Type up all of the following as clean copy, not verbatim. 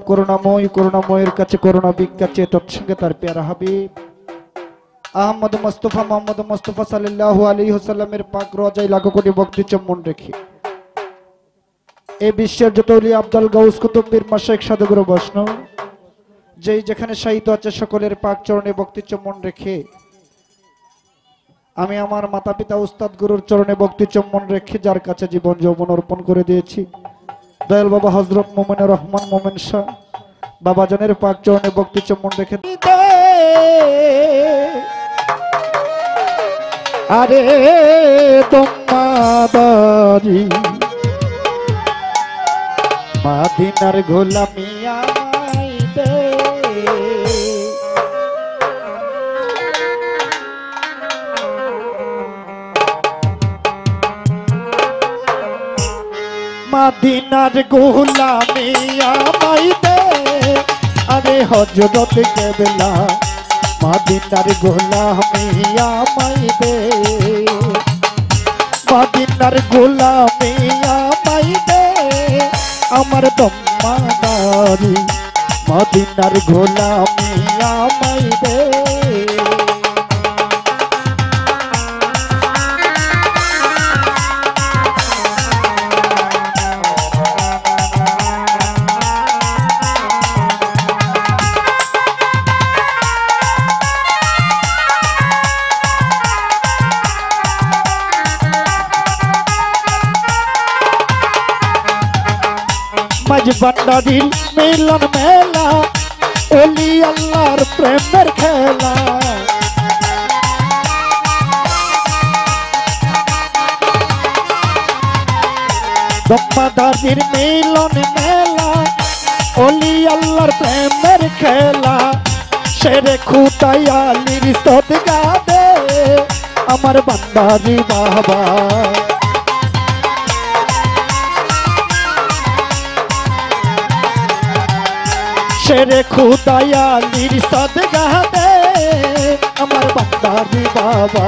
করুণাময়ের কাছে করুণা ভিক্ষা চেয়ে তৎসঙ্গে তার প্যারা হাবিব আহমদ মুস্তাফা মোহাম্মদ মুস্তাফা সাল্লাল্লাহু আলাইহি ওয়াসাল্লামের পাক রওজায় লাখো কোটি ভক্তি চুম্বন রেখে এই বিশ্বের যত ওলি আব্দুল গাউস কুতুব পীর মাশায়েখ সাধুগুরু বৈষ্ণব যেই যেখানে শায়িত আছে সকলের পাক চরণে ভক্তি চুম্বন রেখে আমি আমার মাতা পিতা উস্তাদ গুরুর চরণে ভক্তি চুম্বন রেখে যার কাছে জীবন যৌবন অর্পণ করে দিয়েছি দয়াল বাবা হযরত মোমিনুর রহমান মোমেন শাহ বাবাজানের পাক চরণে ভক্তি চুম্বন রেখে আরে তোমাদারি মাদিনার গোলামি আমায় দে মাদিনার গোলামি আমায় দে আরে হযরত কেবলা মাদিনার গোলামি আমায় দে মাদিনার গোলামি আমায় দে আমার দম্মাদারি মাদিনার গোলামি আমায় দে मजबंडारी मिलन मेला ओली अल्लाहर प्रेमर खेला दम्मादारी मिलन मेला ओली अल्लाहर प्रेमर खेला शेरे खुदायालिर सदका दे अमर बंदारी बाबा शेरे खुदायालिर सदका दे अमर बंदारी बाबा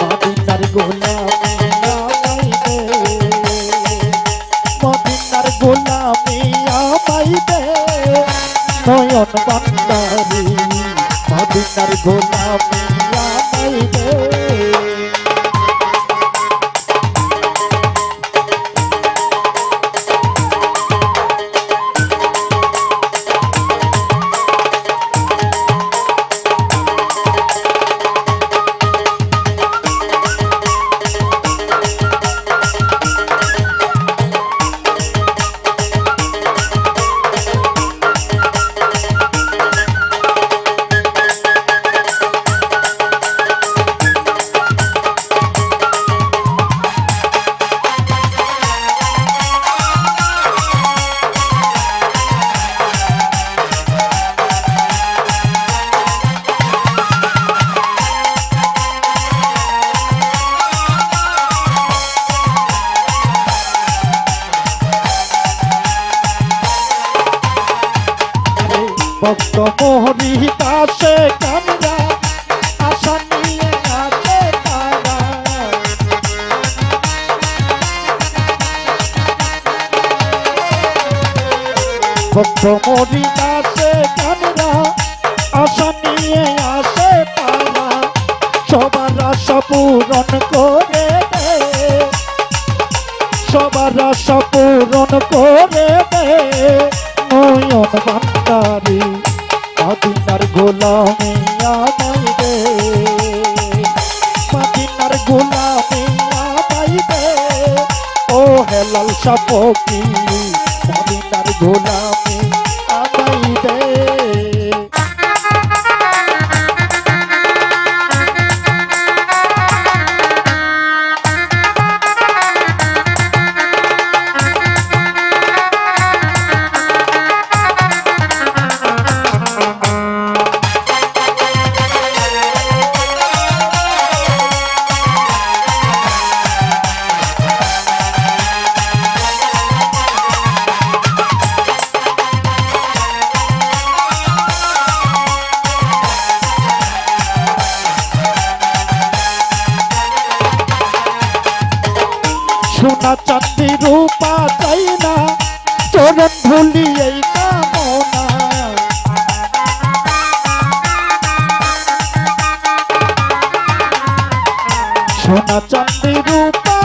मदिनार गोलामी আমায় দে मदिनार गोलामी আমায় दे নয়ন बंदारी मदिनार गोलामी আমায় दे भक्त मोहरी दासे कामरा आशा निये आसे तारा भक्त मोहरी दासे कामरा आशा निये आसे तारा सबार आशा पूरन करे दे सबार आशा पूरन करे दे নয়ন বান্দারি মদিনার গোলামি আমায় দে মদিনার গোলামি আমায় দে ও হেলাল সাপকি মদিনার গোলামি আমায় দে সোনা চাঁদি রূপা চাই না চরণ ধুলি এই কামনা সোনা চাঁদি রূপা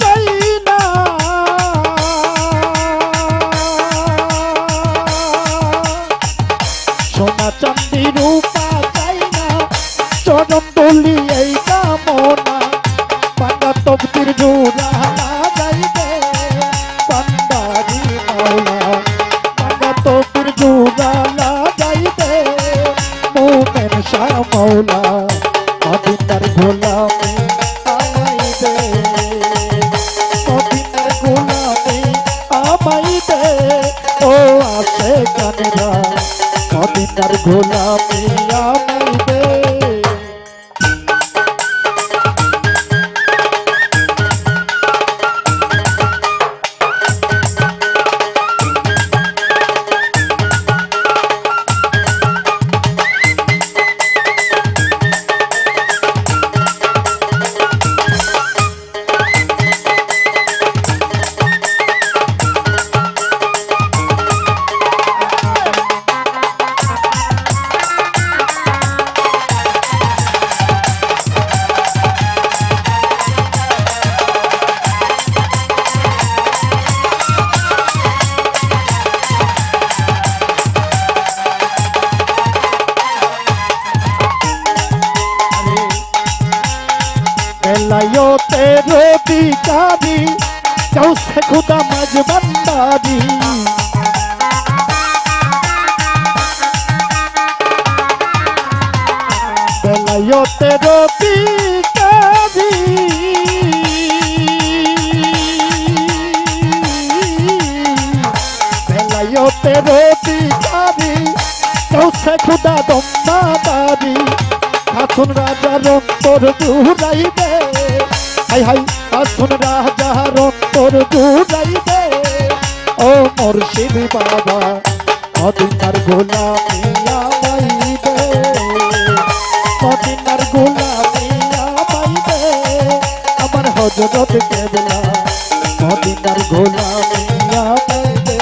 চাই না, সোনা চাঁদি রূপা চাই না, চরণ তুলি এই কামনা, পান্ডা তকদির জোড়া লাগাইবে পান্ডারি মাওলা, পান্ডা তকদির জোড়া লাগাইবে মোমেন শাহ মাওলা, মদিনার গোলামি আমাই দে, মদিনার গোলামি আমাই দে, ও আসে গানেরা মদিনার গোলামি আমাই দে। लायो तेरे बिकारी कौ से खुदा मजबंदारी, लायो तेरे बिकारी लायो तेरे बिकारी कौ से खुदा दम्बादारी, আসুন রাজার অন্তর জুড়াইবে, হাই হাই আসুন রাজার অন্তর জুড়াইবে, ও মুর্শিদ বাবা মদিনার গোলামি আমাই দে, মদিনার গোলামি আমাই দে, আমার হযরত কেবলা মদিনার গোলামি আমাই দে,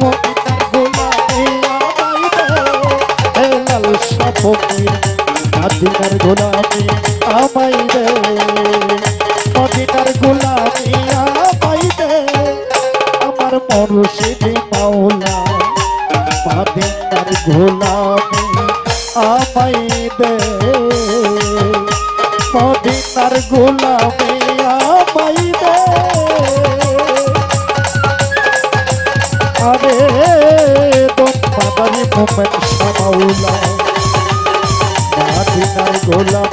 মদিনার গোলামি আমাই দে, হে লাল শাহ ফকির মদিনার গোলামি আমাই দে, মদিনার গোলামি আমাই দে, আমার মুর্শিদ মাওলা মদিনার গোলামি আমাই দে, মদিনার গোলামি আমাই দে, আরে দম বাবারি মোমেন শাহ মাওলা মদিনার গোলামি